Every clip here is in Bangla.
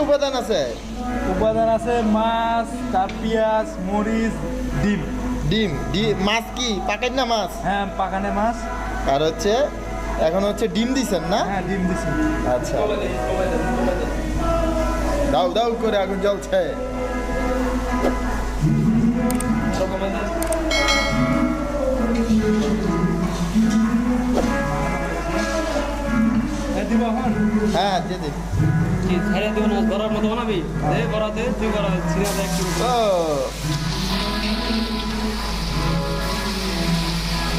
উপাদান আছে? উপাদান আছে মাছ, তার পেঁয়াজ, মরিচ, ডিম। ডিম? মাছ কি পাকাই না মাছ? হ্যাঁ, পাকানে মাছ। আর হচ্ছে এখন হচ্ছে ডিম দিছেন না? হ্যাঁ, ডিম দিছি। আচ্ছা, দাও দাও করে আগুন জ্বলছে। হ্যাঁ দিদি, কি ছেড়ে দেবো না? বড়ার মতো বানাবি? দে বড়া, দে তুই বড়া ছিঁড়া দে একটু। ও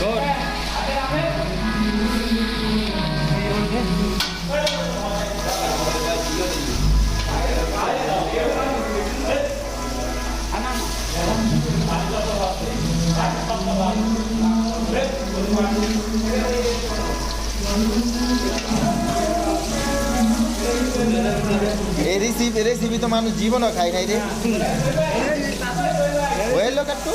গুড। এই রেসিপি তো মানুষ জীবনও খায় নাই রে। হইল কাটু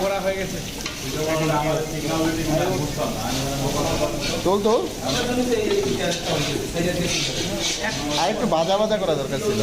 বড়া হয়ে গেছে। চল তো, আর একটু ভাজা ভাজা করা দরকার ছিল।